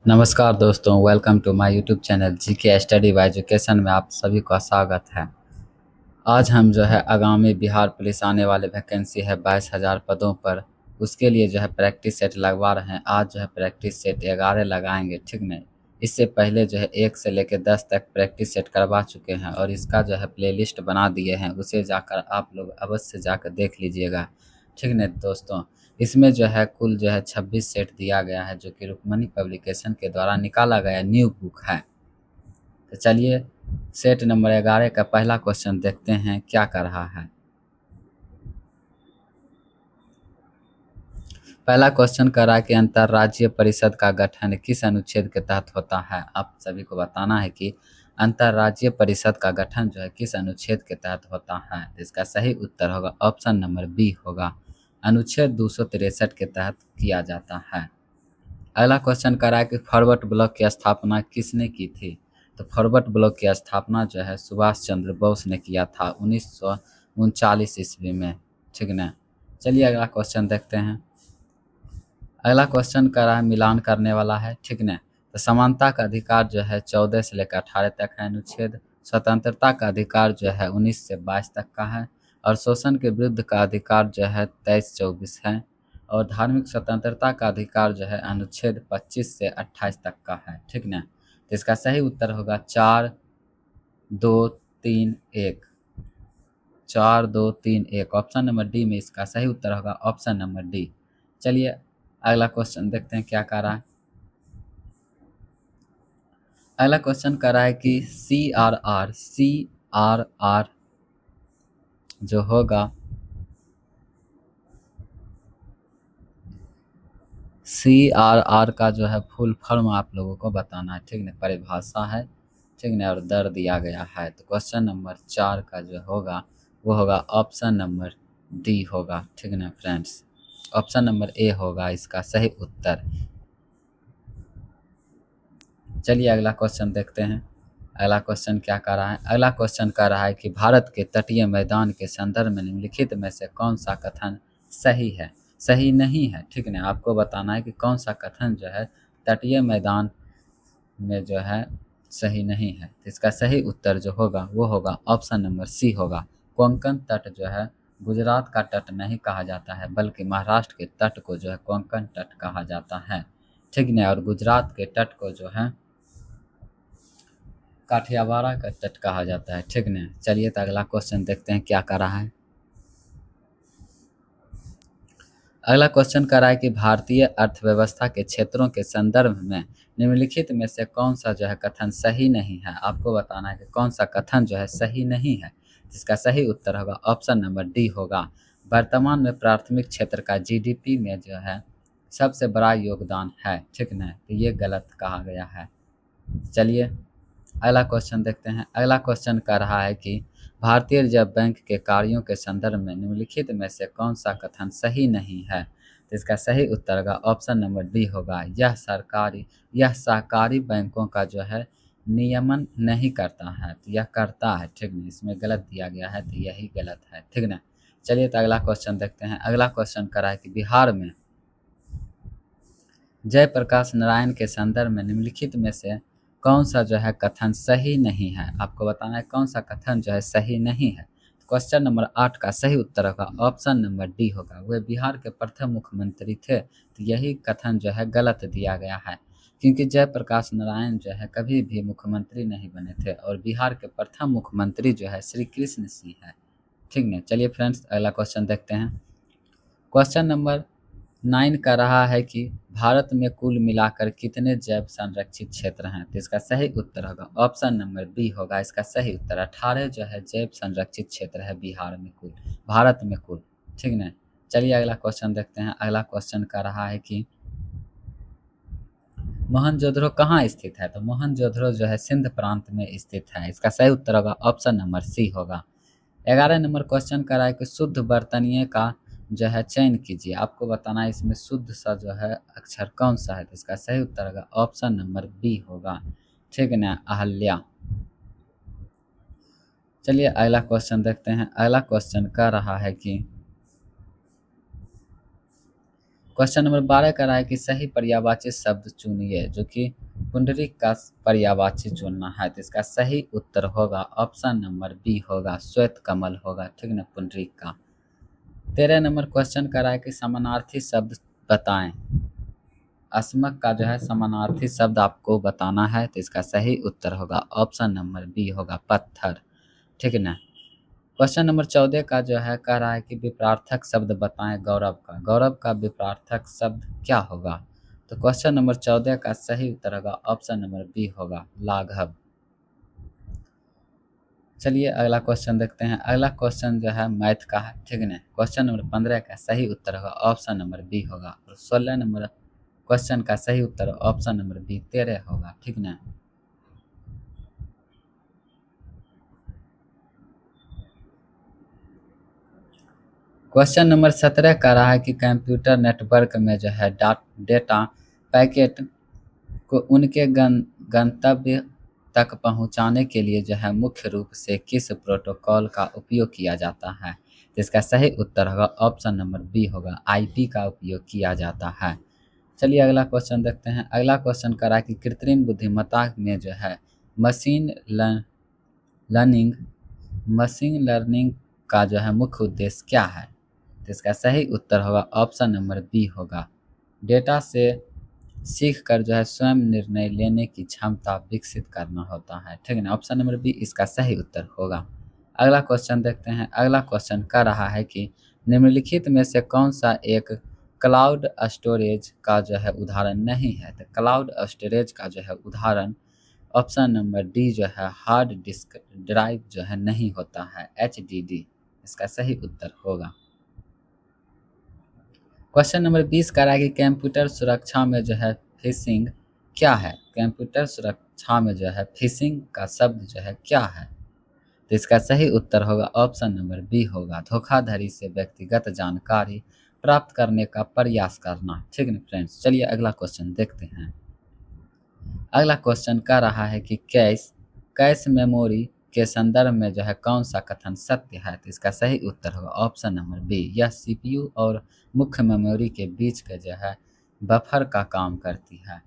नमस्कार दोस्तों, welcome to my YouTube channel GK study by education में आप सभी का स्वागत है। आज हम आगामी बिहार पुलिस आने वाले वैकेंसी है 22,000 पदों पर, उसके लिए प्रैक्टिस सेट लगवा रहे हैं। आज प्रैक्टिस सेट 11 लगाएंगे, ठीक नहीं। इससे पहले 1 से लेकर 10 तक प्रैक्टिस सेट करवा चुके हैं और इसका प्ले लिस्ट बना दिए हैं, उसे जाकर आप लोग अवश्य जाकर देख लीजिएगा, ठीक नहीं दोस्तों। इसमें कुल 26 सेट दिया गया है, जो कि रुक्मणी पब्लिकेशन के द्वारा निकाला गया न्यू बुक है। तो चलिए सेट नंबर 11 का पहला क्वेश्चन देखते हैं क्या कर रहा है। पहला क्वेश्चन कर रहा है कि अंतर्राज्यीय परिषद का गठन किस अनुच्छेद के तहत होता है। आप सभी को बताना है कि अंतर्राज्यीय परिषद का गठन किस अनुच्छेद के तहत होता है। इसका सही उत्तर होगा ऑप्शन नंबर बी होगा, अनुच्छेद 263 के तहत किया जाता है। अगला क्वेश्चन कर रहा है कि फॉरवर्ड ब्लॉक की स्थापना किसने की थी। तो फॉरवर्ड ब्लॉक की स्थापना सुभाष चंद्र बोस ने किया था 1939 ईस्वी में, ठीक ना। चलिए अगला क्वेश्चन देखते हैं। अगला क्वेश्चन कर रहा है मिलान करने वाला है, ठीक ना। तो समानता का अधिकार 14 से लेकर 18 तक है अनुच्छेद। स्वतंत्रता का अधिकार 19 से 22 तक का है। और शोषण के विरुद्ध का अधिकार 23-24 है। और धार्मिक स्वतंत्रता का अधिकार अनुच्छेद 25 से 28 तक का है, ठीक ना। तो इसका सही उत्तर होगा 4 2 3 1, 4 2 3 1। ऑप्शन नंबर डी में इसका सही उत्तर होगा ऑप्शन नंबर डी। चलिए अगला क्वेश्चन देखते हैं क्या कर रहा है। अगला क्वेश्चन कर रहा है कि CRR जो होगा, CRR का फुल फॉर्म आप लोगों को बताना है, ठीक ना। परिभाषा है, ठीक ना, और दर दिया गया है। तो क्वेश्चन नंबर 4 का होगा वो होगा ऑप्शन नंबर डी होगा, ठीक ना फ्रेंड्स। ऑप्शन नंबर ए होगा इसका सही उत्तर। चलिए अगला क्वेश्चन देखते हैं। अगला क्वेश्चन क्या कर रहा है। अगला क्वेश्चन कर रहा है कि भारत के तटीय मैदान के संदर्भ में निम्नलिखित में से कौन सा कथन सही है, सही नहीं है, ठीक ना। आपको बताना है कि कौन सा कथन तटीय मैदान में सही नहीं है। तो इसका सही उत्तर जो होगा वो होगा ऑप्शन नंबर सी होगा। कोंकण तट गुजरात का तट नहीं कहा जाता है, बल्कि महाराष्ट्र के तट को कोंकण तट कहा जाता है, ठीक ना। और गुजरात के तट को काठियावाड़ का तट कहा जाता है, ठीक ना। चलिए तो अगला क्वेश्चन देखते हैं क्या कर रहा है। अगला क्वेश्चन कर रहा है कि भारतीय अर्थव्यवस्था के क्षेत्रों के संदर्भ में निम्नलिखित में से कौन सा कथन सही नहीं है। आपको बताना है कि कौन सा कथन सही नहीं है। जिसका सही उत्तर होगा ऑप्शन नंबर डी होगा। वर्तमान में प्राथमिक क्षेत्र का जीडीपी में सबसे बड़ा योगदान है, ठीक ना। तो ये गलत कहा गया है। चलिए अगला क्वेश्चन देखते हैं। अगला क्वेश्चन कर रहा है कि भारतीय रिजर्व बैंक के कार्यों के संदर्भ में निम्नलिखित में से कौन सा कथन सही नहीं है। तो इसका सही उत्तर का ऑप्शन नंबर डी होगा। यह सहकारी बैंकों का नियमन नहीं करता है, तो यह करता है, ठीक नहीं। इसमें गलत दिया गया है, तो यही गलत है, ठीक ना। चलिए तो अगला क्वेश्चन देखते हैं। अगला क्वेश्चन कर रहा है कि बिहार में जयप्रकाश नारायण के संदर्भ में निम्नलिखित में से कौन सा कथन सही नहीं है। आपको बताना है कौन सा कथन सही नहीं है। क्वेश्चन नंबर 8 का सही उत्तर होगा ऑप्शन नंबर डी होगा। वे बिहार के प्रथम मुख्यमंत्री थे, तो यही कथन गलत दिया गया है, क्योंकि जयप्रकाश नारायण कभी भी मुख्यमंत्री नहीं बने थे और बिहार के प्रथम मुख्यमंत्री श्री कृष्ण सिंह है, ठीक है। चलिए फ्रेंड्स अगला क्वेश्चन देखते हैं। क्वेश्चन नंबर 9 का रहा है कि भारत में कुल मिलाकर कितने जैव संरक्षित क्षेत्र हैं। तो इसका सही उत्तर होगा ऑप्शन नंबर बी होगा। इसका सही उत्तर 18 जैव संरक्षित क्षेत्र है बिहार में कुल, भारत में कुल, ठीक ना। चलिए अगला क्वेश्चन देखते हैं। अगला क्वेश्चन का रहा है कि मोहनजोदड़ो कहाँ स्थित है। तो मोहनजोदड़ो सिंध प्रांत में स्थित है। इसका सही उत्तर होगा ऑप्शन नंबर सी होगा। 11 नंबर क्वेश्चन का रहा है कि शुद्ध बर्तनीय का चयन कीजिए। आपको बताना है इसमें शुद्ध सा अक्षर कौन सा है। तो इसका सही उत्तर होगा ऑप्शन नंबर बी होगा, ठीक है ना, अहल्या। चलिए अगला क्वेश्चन देखते हैं। अगला क्वेश्चन कह रहा है कि क्वेश्चन नंबर 12 कह रहा है कि सही पर्यायवाची शब्द चुनिए, जो कि पुंडरीक का पर्यायवाची चुनना है। तो इसका सही उत्तर होगा ऑप्शन नंबर बी होगा, श्वेत कमल होगा, ठीक ना, पुंडरीक का। 13 नंबर क्वेश्चन कर रहा है कि समानार्थी शब्द बताएं। अस्मक का जो है समानार्थी शब्द आपको बताना है। तो इसका सही उत्तर होगा ऑप्शन नंबर बी होगा, पत्थर, ठीक है ना। क्वेश्चन नंबर 14 का जो है कह रहा है कि विपरार्थक शब्द बताएं गौरव का। गौरव का विपरार्थक शब्द क्या होगा? तो क्वेश्चन नंबर 14 का सही उत्तर होगा ऑप्शन नंबर बी होगा, लाघव। चलिए अगला क्वेश्चन देखते हैं। अगला क्वेश्चन जो है मैथ का है, ठीक है ना। क्वेश्चन नंबर 15 का सही उत्तर होगा ऑप्शन नंबर बी होगा, और 16 नंबर क्वेश्चन का सही उत्तर ऑप्शन नंबर बी 13 होगा, ठीक ना। क्वेश्चन नंबर 17 कह रहा है कि कंप्यूटर नेटवर्क में जो है डेटा पैकेट को उनके गंतव्य तक पहुंचाने के लिए जो है मुख्य रूप से किस प्रोटोकॉल का उपयोग किया जाता है? तो इसका सही उत्तर होगा ऑप्शन नंबर बी होगा, आईपी का उपयोग किया जाता है। चलिए अगला क्वेश्चन देखते हैं। अगला क्वेश्चन कह रहा है कि कृत्रिम बुद्धिमत्ता में जो है मशीन लर्निंग मशीन लर्निंग का जो है मुख्य उद्देश्य क्या है? तो इसका सही उत्तर होगा ऑप्शन नंबर बी होगा, डेटा से सीख कर जो है स्वयं निर्णय लेने की क्षमता विकसित करना होता है, ठीक है ना। ऑप्शन नंबर बी इसका सही उत्तर होगा। अगला क्वेश्चन देखते हैं। अगला क्वेश्चन कह रहा है कि निम्नलिखित में से कौन सा एक क्लाउड स्टोरेज का जो है उदाहरण नहीं है? तो क्लाउड स्टोरेज का जो है उदाहरण ऑप्शन नंबर डी जो है हार्ड डिस्क ड्राइव जो है नहीं होता है, HDD इसका सही उत्तर होगा। क्वेश्चन नंबर 20 कह रहा है कि कंप्यूटर सुरक्षा में जो है फिशिंग क्या है? कंप्यूटर सुरक्षा में जो है फिशिंग का शब्द जो है क्या है? तो इसका सही उत्तर होगा ऑप्शन नंबर बी होगा, धोखाधड़ी से व्यक्तिगत जानकारी प्राप्त करने का प्रयास करना, ठीक है फ्रेंड्स। चलिए अगला क्वेश्चन देखते हैं। अगला क्वेश्चन कह रहा है कि कैश मेमोरी के संदर्भ में जो है कौन सा कथन सत्य है? तो इसका सही उत्तर होगा ऑप्शन नंबर बी, यह सीपीयू और मुख्य मेमोरी के बीच के जो है बफर का काम करती है।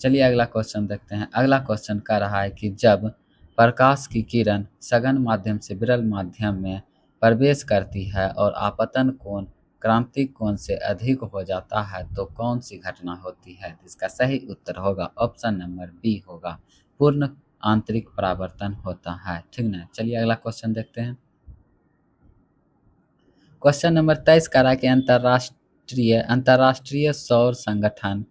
चलिए अगला क्वेश्चन देखते हैं। अगला क्वेश्चन कह रहा है कि जब प्रकाश की किरण सघन माध्यम से विरल माध्यम में प्रवेश करती है और आपतन कोण क्रांतिक कोण से अधिक हो जाता है तो कौन सी घटना होती है? इसका सही उत्तर होगा ऑप्शन नंबर बी होगा, पूर्ण आंतरिक परावर्तन होता है, ठीक ना। चलिए अगला क्वेश्चन देखते हैं। क्वेश्चन नंबर 23 कह रहा है कि अंतर्राष्ट्रीय सौर संगठन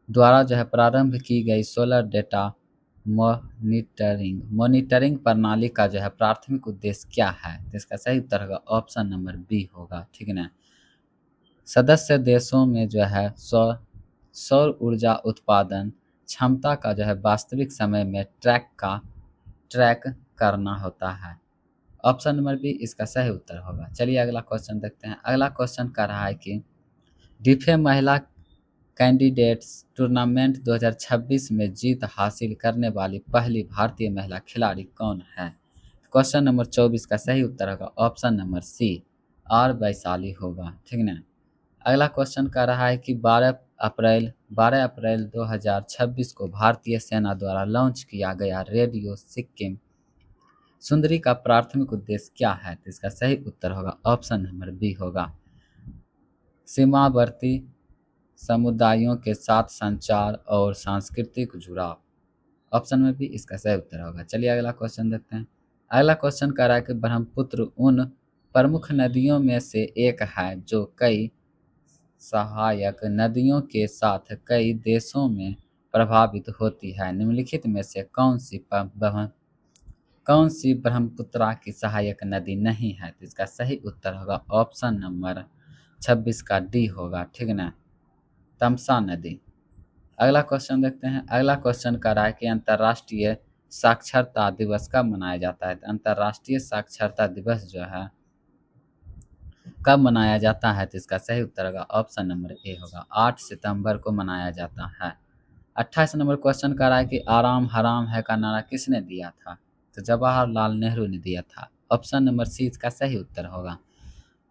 द्वारा जो है प्रारंभ की गई सोलर डेटा मॉनिटरिंग प्रणाली का जो है प्राथमिक उद्देश्य क्या है? तो इसका सही उत्तर होगा ऑप्शन नंबर बी होगा, ठीक है ना। सदस्य देशों में जो है सौर ऊर्जा उत्पादन क्षमता का जो है वास्तविक समय में ट्रैक करना होता है। ऑप्शन नंबर बी इसका सही उत्तर होगा। चलिए अगला क्वेश्चन देखते हैं। अगला क्वेश्चन कर रहा है कि डिफे महिला कैंडिडेट्स टूर्नामेंट 2026 में जीत हासिल करने वाली पहली भारतीय महिला खिलाड़ी कौन है? क्वेश्चन नंबर 24 का सही उत्तर होगा option number C, R Vaishali होगा, ठीक ना। अगला क्वेश्चन कर रहा है कि 12 अप्रैल 2026 को भारतीय सेना द्वारा लॉन्च किया गया रेडियो सिक्किम सुंदरी का प्राथमिक उद्देश्य क्या है? तो इसका सही उत्तर होगा ऑप्शन नंबर बी होगा, सीमावर्ती समुदायों के साथ संचार और सांस्कृतिक जुड़ाव। ऑप्शन में भी इसका सही उत्तर होगा। चलिए अगला क्वेश्चन देखते हैं। अगला क्वेश्चन कह रहा है कि ब्रह्मपुत्र उन प्रमुख नदियों में से एक है जो कई सहायक नदियों के साथ कई देशों में प्रभावित होती है। निम्नलिखित में से कौन सी ब्रह्मपुत्रा की सहायक नदी नहीं है? तो इसका सही उत्तर होगा ऑप्शन नंबर 26 का डी होगा, ठीक ना, तमसा नदी। अगला क्वेश्चन देखते हैं। अगला क्वेश्चन कर रहा है कि अंतर्राष्ट्रीय साक्षरता दिवस कब मनाया जाता है? तो अंतर्राष्ट्रीय साक्षरता दिवस जो है कब मनाया जाता है? तो इसका सही उत्तर होगा ऑप्शन नंबर ए होगा, 8 सितंबर को मनाया जाता है। 28 नंबर क्वेश्चन कर रहा है कि आराम हराम है का नारा किसने दिया था? तो जवाहरलाल नेहरू ने दिया था। ऑप्शन नंबर सी इसका सही उत्तर होगा।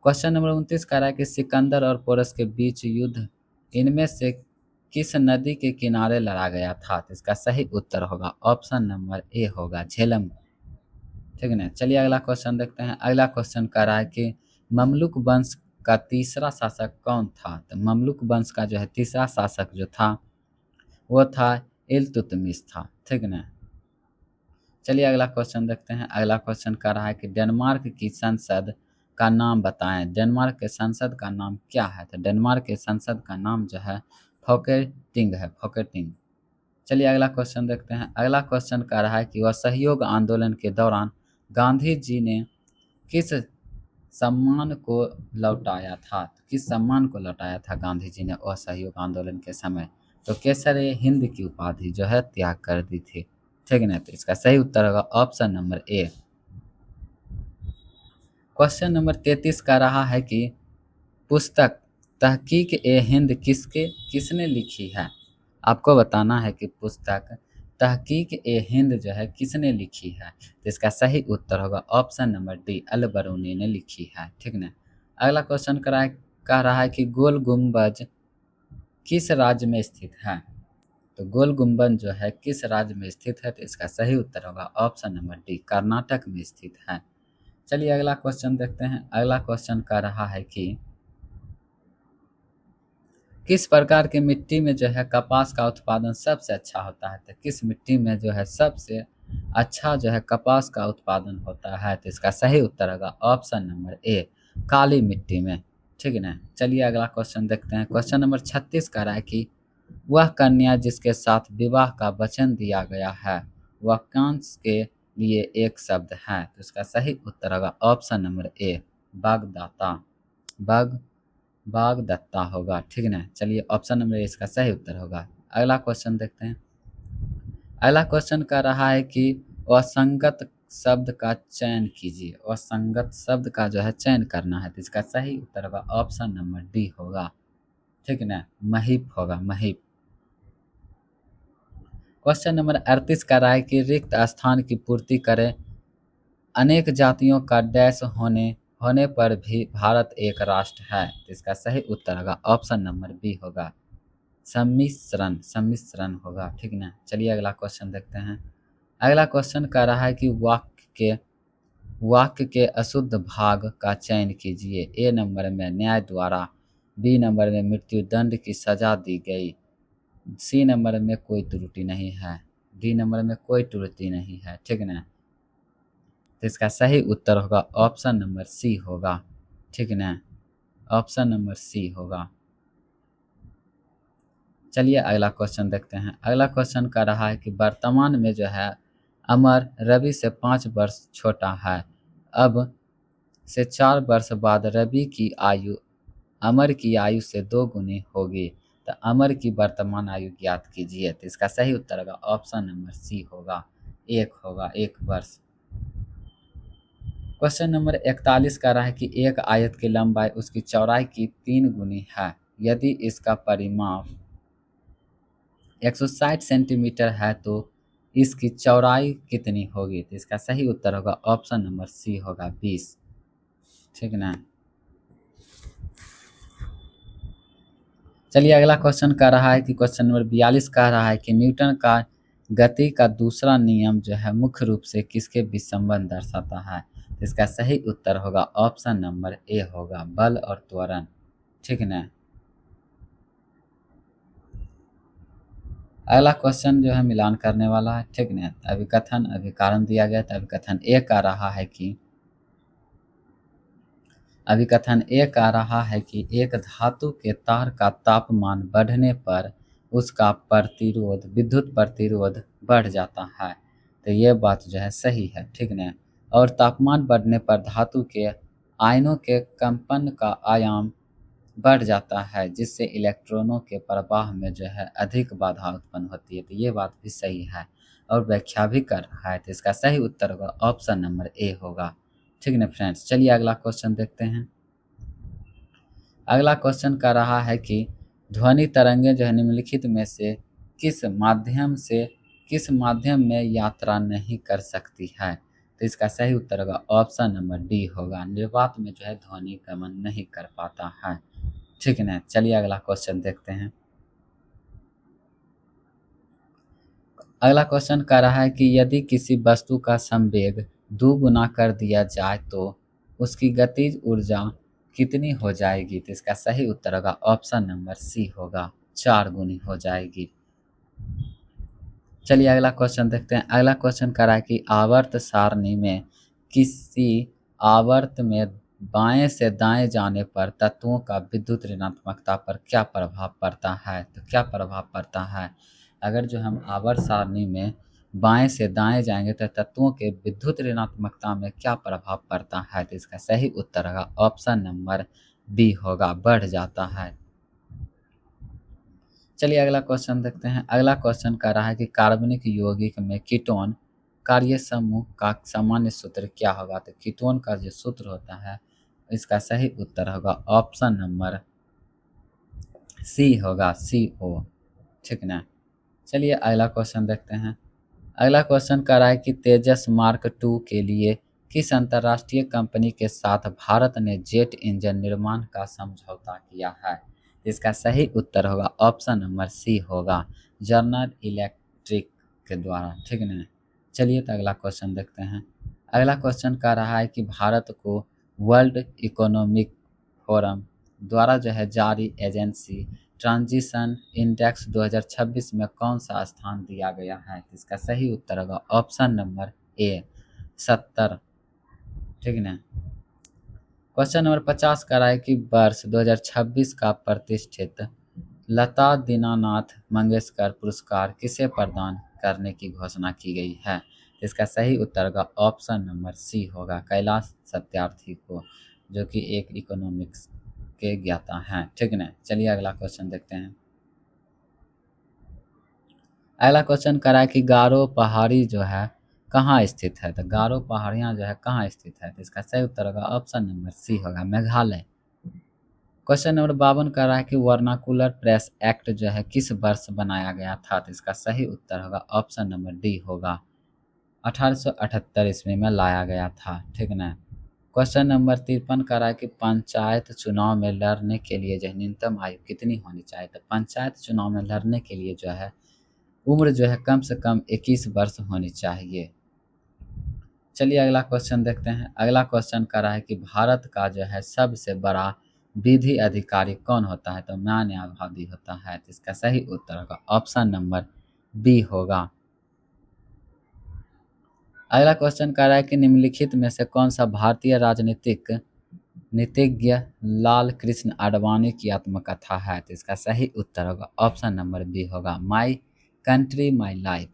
क्वेश्चन नंबर 29 कह रहा है कि सिकंदर और पोरस के बीच युद्ध इनमें से किस नदी के किनारे लड़ा गया था? तो इसका सही उत्तर होगा ऑप्शन नंबर ए होगा झेलम। ठीक है ना। चलिए अगला क्वेश्चन देखते हैं। अगला क्वेश्चन कह रहा है कि ममलुक वंश का तीसरा शासक कौन था? तो ममलुक वंश का जो है तीसरा शासक जो था वो था इल्तुतमिश था। ठीक है ना। चलिए अगला क्वेश्चन देखते हैं। अगला क्वेश्चन कह रहा है कि डेनमार्क की संसद का नाम बताएं। डेनमार्क के संसद का नाम क्या है? तो डेनमार्क के संसद का नाम जो है फोकेटिंग है, फोकेटिंग। चलिए अगला क्वेश्चन देखते हैं। अगला क्वेश्चन कह रहा है कि असहयोग आंदोलन के दौरान गांधी जी ने किस सम्मान को लौटाया था? तो किस सम्मान को लौटाया था गांधी जी ने असहयोग आंदोलन के समय? तो केसर हिंद की उपाधि जो है त्याग कर दी थी। ठीक है ना। तो इसका सही उत्तर होगा option number A. Question number 33 का रहा है कि पुस्तक तहकीक ए हिंद किसने लिखी है? आपको बताना है कि पुस्तक तहकीक ए हिंद जो है किसने लिखी है? तो इसका सही उत्तर होगा ऑप्शन नंबर डी अल बरूनी ने लिखी है। ठीक ना। अगला क्वेश्चन कह रहा है कि गोल गुम्बज किस राज्य में स्थित है? तो गोल गुम्बद जो है किस राज्य में स्थित है? तो इसका सही उत्तर होगा ऑप्शन नंबर डी कर्नाटक में स्थित है। चलिए अगला क्वेश्चन देखते हैं। अगला क्वेश्चन कह रहा है कि किस प्रकार की मिट्टी में जो है कपास का उत्पादन सबसे अच्छा होता है? तो किस मिट्टी में जो है सबसे अच्छा जो है कपास का उत्पादन होता है? तो इसका सही उत्तर होगा ऑप्शन नंबर ए काली मिट्टी में। ठीक है ना। चलिए अगला क्वेश्चन देखते हैं। क्वेश्चन नंबर 36 कह रहा है कि वह कन्या जिसके साथ विवाह का वचन दिया गया है वह कंस के लिए एक शब्द है? तो इसका सही उत्तर होगा ऑप्शन नंबर ए बागदाता, बाग बागदत्ता होगा। ठीक है ना। चलिए ऑप्शन नंबर ए इसका सही उत्तर होगा। अगला क्वेश्चन देखते हैं। अगला क्वेश्चन कर रहा है कि असंगत शब्द का चयन कीजिए। असंगत शब्द का जो है चयन करना है। तो इसका सही उत्तर होगा ऑप्शन नंबर डी होगा। ठीक है ना। महीप होगा, महीप। क्वेश्चन नंबर 38 का रहा है कि रिक्त स्थान की पूर्ति करें। अनेक जातियों का डैश होने पर भी भारत एक राष्ट्र है। तो इसका सही उत्तर होगा ऑप्शन नंबर बी होगा सम्मिश्रण, सम्मिश्रण होगा। ठीक ना। चलिए अगला क्वेश्चन देखते हैं। अगला क्वेश्चन कह रहा है कि वाक्य के अशुद्ध भाग का चयन कीजिए। ए नंबर में न्याय द्वारा, बी नंबर में मृत्यु दंड की सजा दी गई, सी नंबर में कोई त्रुटि नहीं है, डी नंबर में कोई त्रुटि नहीं है। ठीक ना। तो इसका सही उत्तर होगा ऑप्शन नंबर सी होगा। ठीक ना। ऑप्शन नंबर सी होगा। चलिए अगला क्वेश्चन देखते हैं। अगला क्वेश्चन का रहा है कि वर्तमान में जो है अमर रवि से 5 वर्ष छोटा है। अब से 4 वर्ष बाद रवि की आयु अमर की आयु से 2 गुनी होगी। तो अमर की वर्तमान आयु ज्ञात कीजिए। तो इसका सही उत्तर होगा ऑप्शन नंबर सी होगा, 1 होगा, 1 वर्ष। क्वेश्चन नंबर 41 का रहा है कि एक आयत की लंबाई उसकी चौड़ाई की 3 गुनी है। यदि इसका परिमाप 160 सेंटीमीटर है तो इसकी चौड़ाई कितनी होगी? तो इसका सही उत्तर होगा ऑप्शन नंबर सी होगा 20। ठीक ना। चलिए अगला क्वेश्चन कह रहा है कि क्वेश्चन नंबर 42 कह रहा है कि न्यूटन का गति का दूसरा नियम जो है मुख्य रूप से किसके बीच संबंध दर्शाता है? तो इसका सही उत्तर होगा ऑप्शन नंबर ए होगा बल और त्वरण। ठीक ना। अगला क्वेश्चन जो है मिलान करने वाला है। ठीक ना। अभिकथन अभिकारण दिया गया था। अभिकथन ए का रहा है कि अभिकथन ए कह रहा है कि एक धातु के तार का तापमान बढ़ने पर उसका प्रतिरोध, विद्युत प्रतिरोध बढ़ जाता है। तो ये बात जो है सही है। ठीक ना। और तापमान बढ़ने पर धातु के आयनों के कंपन का आयाम बढ़ जाता है जिससे इलेक्ट्रॉनों के प्रवाह में जो है अधिक बाधा उत्पन्न होती है। तो ये बात भी सही है और व्याख्या भी कर रहा है। तो इसका सही उत्तर होगा ऑप्शन नंबर ए होगा। ठीक है ना फ्रेंड्स। चलिए अगला क्वेश्चन देखते हैं। अगला क्वेश्चन का रहा है कि ध्वनि तरंगें जो है निम्नलिखित में से किस माध्यम में यात्रा नहीं कर सकती है? तो इसका सही उत्तर होगा ऑप्शन नंबर डी होगा, निर्वात में जो है ध्वनि गमन नहीं कर पाता है। ठीक है ना, चलिए अगला क्वेश्चन देखते हैं। अगला क्वेश्चन कह रहा है कि यदि किसी वस्तु का संवेग 2 गुना कर दिया जाए तो उसकी गतिज ऊर्जा कितनी हो जाएगी? तो इसका सही उत्तर होगा ऑप्शन नंबर सी होगा, 4 गुनी हो जाएगी। चलिए अगला क्वेश्चन देखते हैं। अगला क्वेश्चन कह रहा है कि आवर्त सारणी में किसी आवर्त में बाएं से दाएं जाने पर तत्वों का विद्युत ऋणात्मकता पर क्या प्रभाव पड़ता है? तो क्या प्रभाव पड़ता है? अगर जो हम आवर्त सारणी में बाएं से दाएं जाएंगे तो तत्वों के विद्युत ऋणात्मकता में क्या प्रभाव पड़ता है? तो इसका सही उत्तर होगा ऑप्शन नंबर बी होगा, बढ़ जाता है। चलिए अगला क्वेश्चन देखते हैं। अगला क्वेश्चन कह रहा है कि कार्बनिक यौगिक में कीटोन कार्य समूह का सामान्य सूत्र क्या होगा? तो कीटोन का जो सूत्र होता है इसका सही उत्तर होगा ऑप्शन नंबर सी होगा, CO। ठीक ना, चलिए अगला क्वेश्चन देखते हैं। अगला क्वेश्चन कह रहा है कि तेजस मार्क 2 के लिए किस अंतर्राष्ट्रीय कंपनी के साथ भारत ने जेट इंजन निर्माण का समझौता किया है? इसका सही उत्तर होगा ऑप्शन नंबर सी होगा, जनरल इलेक्ट्रिक के द्वारा। ठीक है ना, चलिए तो अगला क्वेश्चन देखते हैं। अगला क्वेश्चन कह रहा है कि भारत को वर्ल्ड इकोनॉमिक फोरम द्वारा जो है जारी एजेंसी ट्रांजिशन इंडेक्स 2026 में कौन सा स्थान दिया गया है? इसका सही उत्तर होगा ऑप्शन नंबर ए, 70। ठीक है ना, क्वेश्चन नंबर 50 का रहा है कि वर्ष 2026 का प्रतिष्ठित लता दीनानाथ मंगेशकर पुरस्कार किसे प्रदान करने की घोषणा की गई है? इसका सही उत्तर होगा ऑप्शन नंबर सी होगा, कैलाश सत्यार्थी को, जो कि एक इकोनॉमिक्स के ज्ञाता हैं। ठीक है ना, चलिए अगला क्वेश्चन देखते हैं। अगला क्वेश्चन करा है कि गारो पहाड़ी जो है कहाँ स्थित है? तो गारो पहाड़ियाँ जो है कहाँ स्थित है? तो इसका सही उत्तर होगा ऑप्शन नंबर सी होगा, मेघालय। क्वेश्चन नंबर 52 कर रहा है कि वर्नाकुलर प्रेस एक्ट जो है किस वर्ष बनाया गया था? तो इसका सही उत्तर होगा ऑप्शन नंबर डी होगा, 1878 ईस्वी में लाया गया था। ठीक ना, क्वेश्चन नंबर 53 कर रहा है कि पंचायत चुनाव में लड़ने के लिए जो है न्यूनतम आयु कितनी होनी चाहिए? तो पंचायत चुनाव में लड़ने के लिए जो है उम्र जो है कम से कम 21 वर्ष होनी चाहिए। चलिए अगला क्वेश्चन देखते हैं। अगला क्वेश्चन कर रहा है कि भारत का जो है सबसे बड़ा विधि अधिकारी कौन होता है? तो न्यायवादी होता है। तो इसका सही उत्तर होगा ऑप्शन नंबर बी होगा। अगला क्वेश्चन कर रहा है कि निम्नलिखित में से कौन सा भारतीय राजनीतिक नीतिज्ञ लाल कृष्ण आडवाणी की आत्मकथा है? तो इसका सही उत्तर होगा ऑप्शन नंबर बी होगा, my country my life.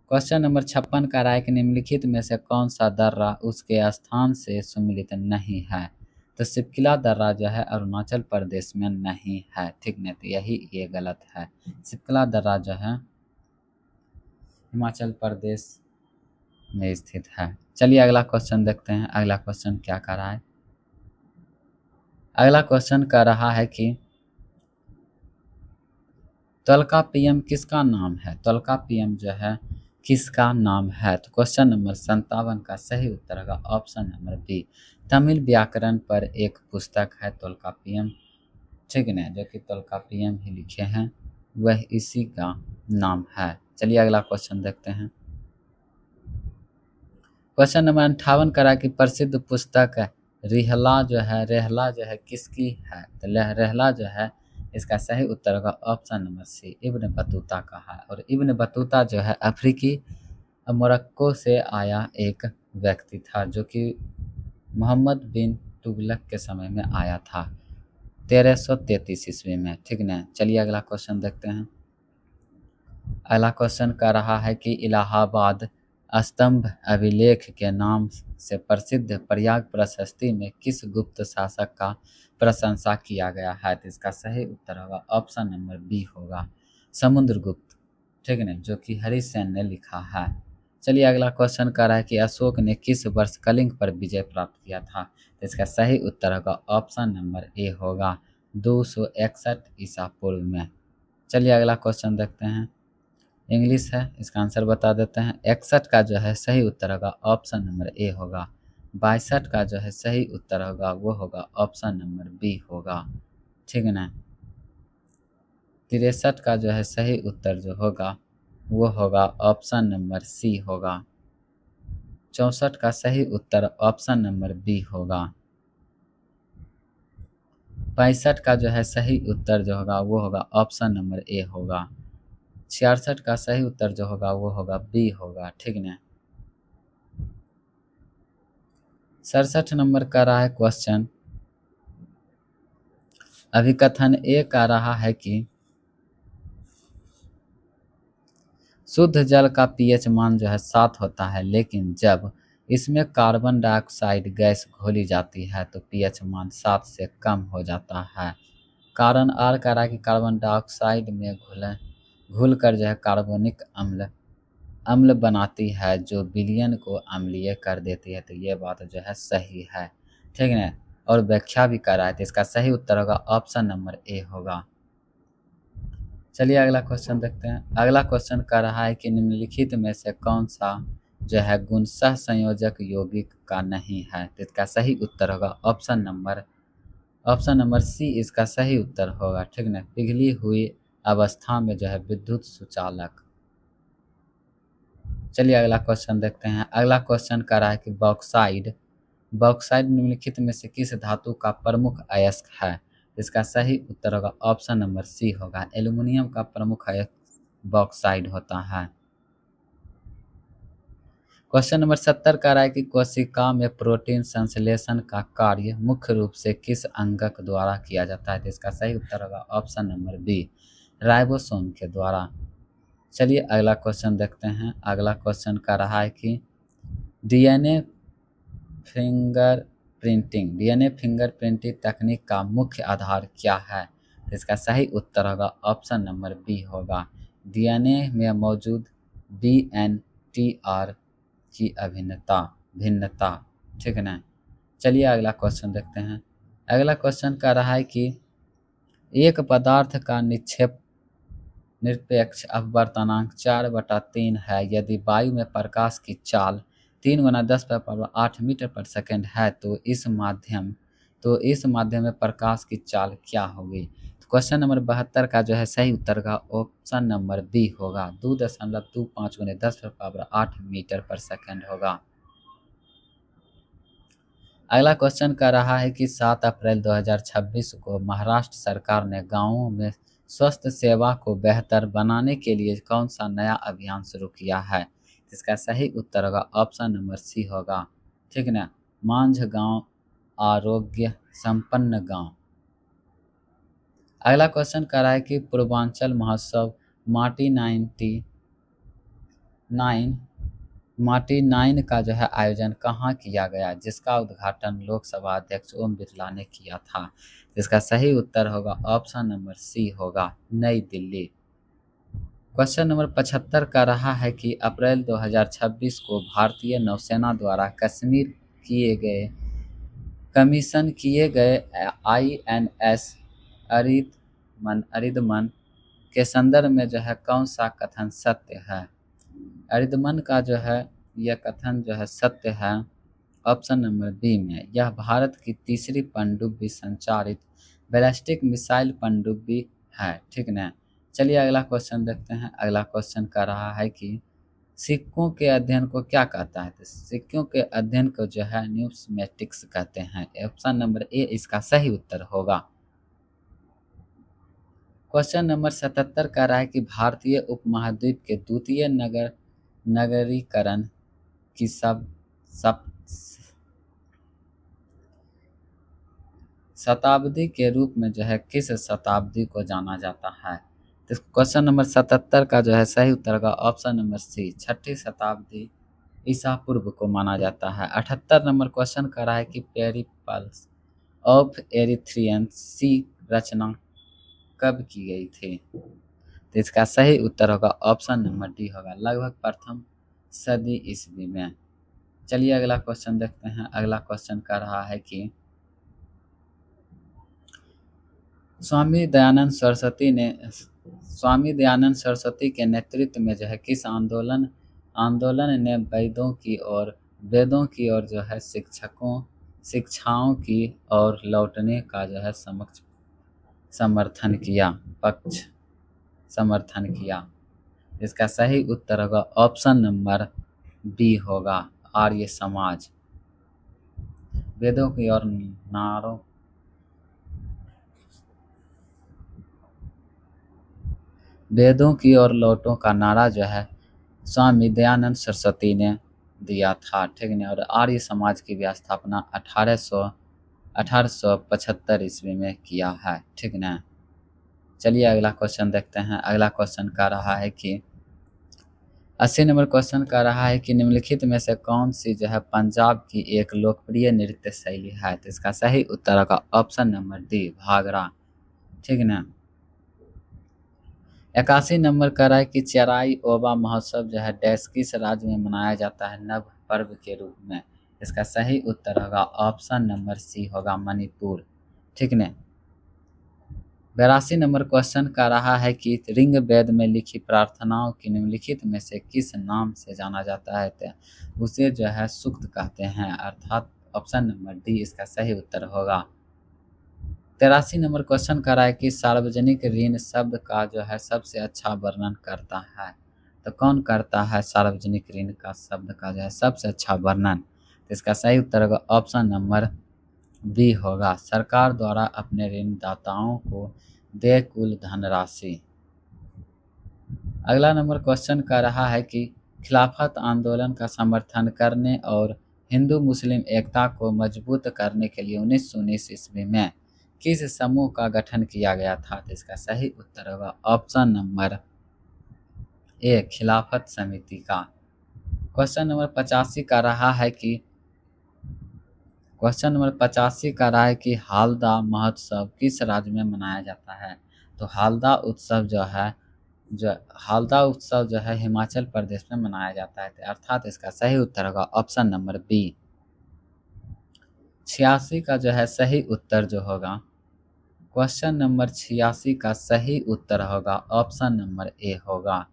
Question number 56 का राय कि निम्नलिखित में से कौन सा दर्रा उसके स्थान से सम्मिलित नहीं है? तो सिपकिला दर्रा जो है अरुणाचल प्रदेश में नहीं है। ठीक नहीं, तो यही ये गलत है। सिपकिला दर्रा जो है हिमाचल प्रदेश में स्थित है। चलिए अगला क्वेश्चन देखते हैं। अगला क्वेश्चन क्या कर रहा है? अगला क्वेश्चन कर रहा है कि त्वलकापियम किसका नाम है? त्वलकापियम जो है किसका नाम है? तो क्वेश्चन नंबर 57 का सही उत्तर होगा ऑप्शन नंबर बी, तमिल व्याकरण पर एक पुस्तक है त्वलकापियम। ठीक है ना, जो कि त्वलकापियम ही लिखे हैं, वह इसी का नाम है। चलिए अगला क्वेश्चन देखते हैं। क्वेश्चन नंबर 58 करा कि प्रसिद्ध पुस्तक रेहला जो है किसकी है? तो रेहला जो है इसका सही उत्तर होगा option number C, Ibn Battuta का है। और इब्न बतूता जो है अफ्रीकी मोरक्को से आया एक व्यक्ति था, जो कि मोहम्मद बिन तुगलक के समय में आया था 1333 ईस्वी में। ठीक ना, चलिए अगला क्वेश्चन देखते हैं। अगला क्वेश्चन कर रहा है कि इलाहाबाद स्तंभ अभिलेख के नाम से प्रसिद्ध प्रयाग प्रशस्ति में किस गुप्त शासक का प्रशंसा किया गया है? तो इसका सही उत्तर होगा ऑप्शन नंबर बी होगा, समुद्रगुप्त। ठीक है ना, जो कि हरिसेन ने लिखा है। चलिए अगला क्वेश्चन कर रहा है कि अशोक ने किस वर्ष कलिंग पर विजय प्राप्त किया था? तो इसका सही उत्तर होगा ऑप्शन नंबर ए होगा, 261 ईसा पूर्व में। चलिए अगला क्वेश्चन देखते हैं। इंग्लिश है, इसका आंसर बता देते हैं। 61 का जो है सही उत्तर होगा ऑप्शन नंबर ए होगा। 62 का जो है सही उत्तर होगा वो होगा ऑप्शन नंबर बी होगा, ठीक है ना। 63 का जो है सही उत्तर जो होगा वो होगा ऑप्शन नंबर सी होगा। 64 का सही उत्तर ऑप्शन नंबर बी होगा। 65 का जो है सही उत्तर जो होगा वो होगा ऑप्शन नंबर ए होगा। 66 का सही उत्तर जो होगा वो होगा बी होगा, ठीक ना। 67 नंबर का रहा है क्वेश्चन। अभिकथन ए का रहा है कि शुद्ध जल का पीएच मान जो है 7 होता है, लेकिन जब इसमें कार्बन डाइऑक्साइड गैस घोली जाती है तो पीएच मान 7 से कम हो जाता है। कारण आर कह रहा है कि कार्बन डाइऑक्साइड में घुल कर जो है कार्बोनिक अम्ल अम्ल बनाती है जो विलयन को अम्लीय कर देती है। तो ये बात जो है सही है, ठीक है। और व्याख्या भी कर रहा है, तो इसका सही उत्तर होगा ऑप्शन नंबर ए होगा। चलिए अगला क्वेश्चन देखते हैं। अगला क्वेश्चन कर रहा है कि निम्नलिखित में से कौन सा जो है गुण सह संयोजक यौगिक का नहीं है। तो इसका सही उत्तर होगा ऑप्शन नंबर सी इसका सही उत्तर होगा, ठीक ना। पिघली हुई अवस्था में जो है विद्युत सुचालक। चलिए अगला क्वेश्चन देखते हैं। अगला क्वेश्चन कर रहा है कि बॉक्साइड निम्नलिखित में से किस धातु का प्रमुख अयस्क है। इसका सही उत्तर होगा ऑप्शन नंबर सी होगा। एल्युमिनियम का प्रमुख अयस्क बॉक्साइड होता है। क्वेश्चन नंबर 70 कह रहा है कि कोशिका में प्रोटीन संश्लेषण का कार्य मुख्य रूप से किस अंगक द्वारा किया जाता है। तो इसका सही उत्तर होगा ऑप्शन नंबर बी, राइबोसोम के द्वारा। चलिए अगला क्वेश्चन देखते हैं। अगला क्वेश्चन का रहा है कि डीएनए फिंगरप्रिंटिंग तकनीक का मुख्य आधार क्या है। तो इसका सही उत्तर होगा ऑप्शन नंबर बी होगा। डीएनए में मौजूद डीएनटीआर की भिन्नता, ठीक है ना। चलिए अगला क्वेश्चन देखते हैं। अगला क्वेश्चन का रहा है कि एक पदार्थ का निरपेक्ष अपवर्तनांक 4/3 है यदि वायु में प्रकाश की चाल 3×10⁸ मीटर पर सेकंड है तो इस माध्यम में प्रकाश की चाल क्या होगी। तो क्वेश्चन नंबर 72 का जो है सही उत्तर का ऑप्शन नंबर बी होगा, 2.25×10⁸ मीटर पर सेकंड होगा। अगला क्वेश्चन का रहा है कि 7 अप्रैल 2026 को महाराष्ट्र सरकार ने गांवों में स्वास्थ्य सेवा को बेहतर बनाने के लिए कौन सा नया अभियान शुरू किया है। इसका सही उत्तर होगा ऑप्शन नंबर सी होगा, ठीक ना। मांझ गांव आरोग्य संपन्न गांव। अगला क्वेश्चन कर रहा है कि पूर्वांचल महोत्सव माटी 9 का जो है आयोजन कहाँ किया गया, जिसका उद्घाटन लोकसभा अध्यक्ष ओम बिरला ने किया था। इसका सही उत्तर होगा ऑप्शन नंबर सी होगा, नई दिल्ली। क्वेश्चन नंबर 75 का रहा है कि अप्रैल 2026 को भारतीय नौसेना द्वारा कमीशन किए गए INS अरिदमन के संदर्भ में जो है कौन सा कथन सत्य है। अरिदमन का जो है यह कथन जो है सत्य है ऑप्शन नंबर बी में। यह भारत की तीसरी पनडुब्बी संचालित बैलिस्टिक मिसाइल पनडुब्बी है, ठीक ना। चलिए अगला क्वेश्चन देखते हैं। अगला क्वेश्चन कर रहा है कि सिक्कों के अध्ययन को क्या कहता है। तो सिक्कों के अध्ययन को जो है न्यूमिस्मेटिक्स कहते हैं। ऑप्शन नंबर ए इसका सही उत्तर होगा। क्वेश्चन नंबर 77 कह रहा है कि भारतीय उपमहाद्वीप के द्वितीय नगरीकरण की शताब्दी के रूप में जो है किस शताब्दी को जाना जाता है। तो क्वेश्चन नंबर 77 का जो है सही उत्तर का ऑप्शन नंबर सी, 6ठी शताब्दी ईसा पूर्व को माना जाता है। 78 नंबर क्वेश्चन कर रहा है कि पेरिप्लस ऑफ एरिथ्रियन सी रचना कब की गई थी। तो इसका सही उत्तर होगा ऑप्शन नंबर डी होगा, लगभग प्रथम सदी ईस्वी में। चलिए अगला क्वेश्चन देखते हैं। अगला क्वेश्चन कर रहा है कि स्वामी दयानंद सरस्वती ने स्वामी दयानंद सरस्वती के नेतृत्व में जो है किस आंदोलन ने वेदों की और जो है शिक्षाओं की और लौटने का जो है समर्थन किया पक्ष समर्थन किया। इसका सही उत्तर होगा ऑप्शन नंबर बी होगा आर्य समाज। वेदों की और नारों वेदों की और लौटों का नारा जो है स्वामी दयानंद सरस्वती ने दिया था, ठीक है। और आर्य समाज की भी स्थापना 1875 ईस्वी में किया है, ठीक ना। चलिए अगला क्वेश्चन देखते हैं। अगला क्वेश्चन का रहा है कि 80 नंबर क्वेश्चन का रहा है कि निम्नलिखित में से कौन सी जो है पंजाब की एक लोकप्रिय नृत्य शैली है। तो इसका सही उत्तर होगा ऑप्शन नंबर डी भांगड़ा, ठीक ना। 81 नंबर का रहा है कि चेराई ओबा महोत्सव जो है डैश किस राज्य में मनाया जाता है नव पर्व के रूप में। इसका सही उत्तर होगा ऑप्शन नंबर सी होगा मणिपुर, ठीक ने। 82 नंबर क्वेश्चन का रहा है कि ऋग वेद में लिखी प्रार्थनाओं की निम्नलिखित में से किस नाम से जाना जाता है। तो उसे जो है सूक्त कहते हैं, अर्थात ऑप्शन नंबर डी इसका सही उत्तर होगा। 83 नंबर क्वेश्चन का रहा है कि सार्वजनिक ऋण शब्द का जो है सबसे अच्छा वर्णन करता है। तो कौन करता है सार्वजनिक ऋण का शब्द का जो है सबसे अच्छा वर्णन। तो इसका सही उत्तर होगा ऑप्शन नंबर बी होगा सरकार द्वारा अपने ऋणदाताओं को दे कुल धनराशि। अगला नंबर क्वेश्चन का रहा है कि खिलाफत आंदोलन का समर्थन करने और हिंदू मुस्लिम एकता को मजबूत करने के लिए 1919 ईस्वी में किस समूह का गठन किया गया था। तो इसका सही उत्तर होगा ऑप्शन नंबर ए खिलाफत समिति का। क्वेश्चन नंबर 85 का रहा है कि हालदा महोत्सव किस राज्य में मनाया जाता है। तो हालदा उत्सव जो है हिमाचल प्रदेश में मनाया जाता है, अर्थात इसका सही उत्तर होगा ऑप्शन नंबर बी। 86 का जो है सही उत्तर जो होगा क्वेश्चन नंबर 86 का सही उत्तर होगा ऑप्शन नंबर ए होगा,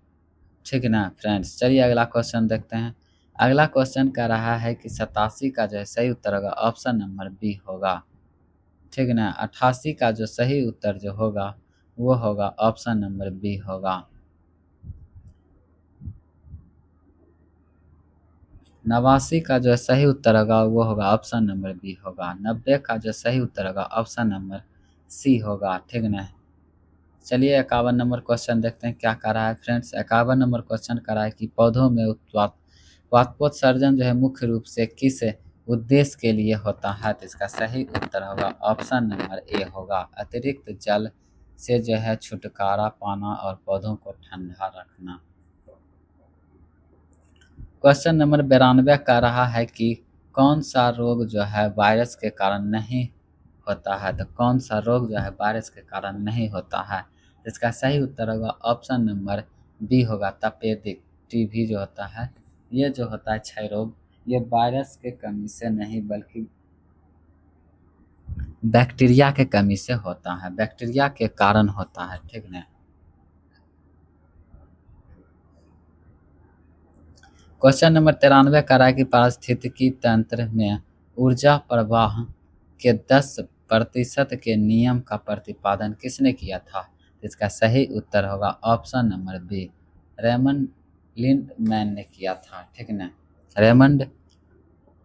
ठीक ना फ्रेंड्स। चलिए अगला क्वेश्चन देखते हैं। अगला क्वेश्चन का रहा है कि 87 का जो है सही उत्तर होगा ऑप्शन नंबर बी होगा, ठीक ना। 88 का जो सही उत्तर जो होगा वो होगा ऑप्शन नंबर बी होगा। 89 का जो सही उत्तर होगा वो होगा ऑप्शन नंबर बी होगा। 90 का जो सही उत्तर होगा ऑप्शन नंबर सी होगा, ठीक ना। चलिए 51 नंबर क्वेश्चन देखते हैं क्या कर रहा है फ्रेंड्स। 51 नंबर क्वेश्चन कर रहा है कि पौधों में उत्पादोत्सर्जन जो है मुख्य रूप से किस उद्देश्य के लिए होता है। तो इसका सही उत्तर होगा ऑप्शन नंबर ए होगा अतिरिक्त जल से जो है छुटकारा पाना और पौधों को ठंडा रखना। क्वेश्चन नंबर 92 का रहा है कि कौन सा रोग जो है वायरस के कारण नहीं होता है। तो कौन सा रोग जो है वायरस के कारण नहीं होता है। इसका सही उत्तर होगा ऑप्शन नंबर बी होगा तपेदिक टीबी जो होता है, ये जो होता है क्षय रोग, ये वायरस के कमी से नहीं बल्कि बैक्टीरिया के कमी से होता है, बैक्टीरिया के कारण होता है, ठीक ना। क्वेश्चन नंबर 93 का रहा है कि पारिस्थितिकी तंत्र में ऊर्जा प्रवाह के 10% के नियम का प्रतिपादन किसने किया था। इसका सही उत्तर होगा option number B Raymond Lindeman ने किया था, ठीक ना। रेमंड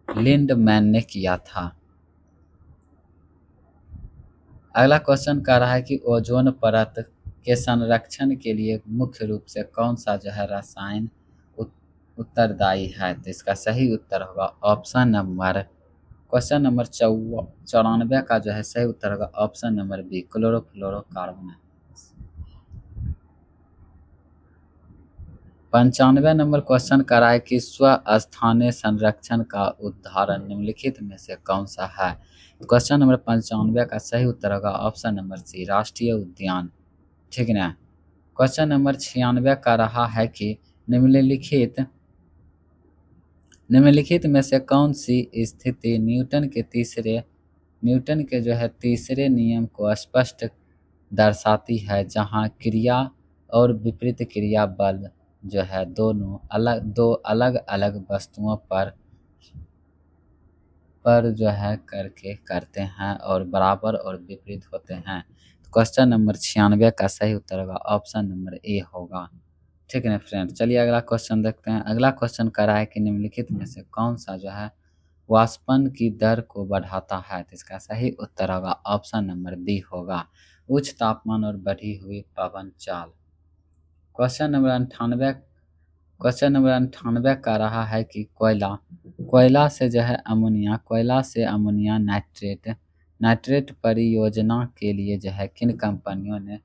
लिंडमैन ने किया था। अगला क्वेश्चन कह रहा है कि ओजोन परत के संरक्षण के लिए मुख्य रूप से कौन सा जो है रसायन उत्तरदायी है। तो इसका सही उत्तर होगा ऑप्शन नंबर क्वेश्चन नंबर 94 का जो है सही उत्तर होगा option number B chlorofluorocarbon. 95 number question का रहा है कि स्वस्थानीय संरक्षण का उदाहरण निम्नलिखित में से कौन सा है। क्वेश्चन नंबर 95 का सही उत्तर होगा ऑप्शन नंबर सी राष्ट्रीय उद्यान, ठीक ना। क्वेश्चन नंबर 96 का रहा है कि निम्नलिखित में से कौन सी स्थिति न्यूटन के जो है तीसरे नियम को स्पष्ट दर्शाती है, जहां क्रिया और विपरीत क्रिया बल जो है दो अलग अलग वस्तुओं पर जो है करके करते हैं और बराबर और विपरीत होते हैं। तो क्वेश्चन नंबर 96 का सही उत्तर होगा ऑप्शन नंबर ए होगा। ठीक है ना फ्रेंड, चलिए अगला क्वेश्चन देखते हैं। अगला क्वेश्चन कह रहा है कि निम्नलिखित में से कौन सा जो है वाष्पन की दर को बढ़ाता है। तो इसका सही उत्तर होगा ऑप्शन नंबर बी होगा उच्च तापमान और बढ़ी हुई पवन चाल। क्वेश्चन नंबर 98 क्वेश्चन नंबर 98 का रहा है कि कोयला से अमोनिया नाइट्रेट परियोजना के लिए जो है किन कंपनियों ने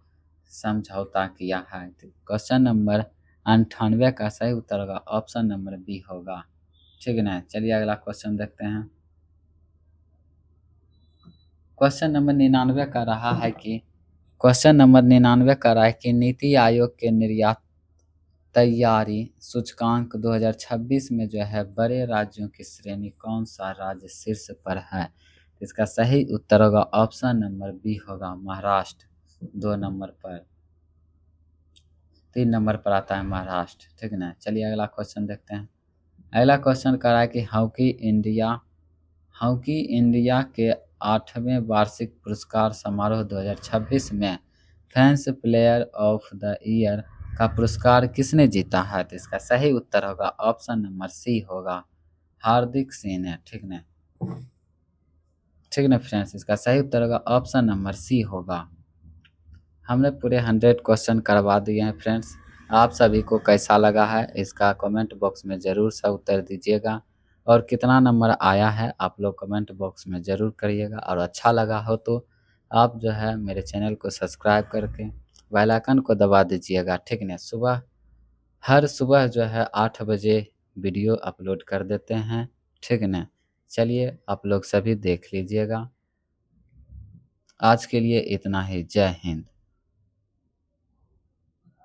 समझौता किया है। तो क्वेश्चन नंबर 98 का सही उत्तर होगा ऑप्शन नंबर बी होगा। ठीक है ना, चलिए अगला क्वेश्चन देखते हैं। क्वेश्चन नंबर 99 का रहा है कि नीति आयोग के निर्यात तैयारी सूचकांक 2026 में जो है बड़े राज्यों की श्रेणी कौन सा राज्य शीर्ष पर है। इसका सही उत्तर होगा ऑप्शन नंबर बी होगा महाराष्ट्र। 2 नंबर पर, 3 नंबर पर आता है महाराष्ट्र। ठीक है ना, चलिए अगला क्वेश्चन देखते हैं। अगला क्वेश्चन कह रहा है कि हॉकी इंडिया के 8वें वार्षिक पुरस्कार समारोह 2026 में fans player of the year का पुरस्कार किसने जीता है। तो इसका सही उत्तर होगा ऑप्शन नंबर सी होगा हार्दिक सिंह ने। ठीक ना फ्रेंड्स, इसका सही उत्तर होगा ऑप्शन नंबर सी होगा। हमने पूरे 100 क्वेश्चन करवा दिए हैं फ्रेंड्स। आप सभी को कैसा लगा है इसका कमेंट बॉक्स में ज़रूर सा उत्तर दीजिएगा और कितना नंबर आया है आप लोग कमेंट बॉक्स में ज़रूर करिएगा। और अच्छा लगा हो तो आप जो है मेरे चैनल को सब्सक्राइब करके बेल आइकन को दबा दीजिएगा। ठीक है, हर सुबह जो है 8 बजे वीडियो अपलोड कर देते हैं। ठीक है ना, चलिए आप लोग सभी देख लीजिएगा। आज के लिए इतना ही, जय हिंद।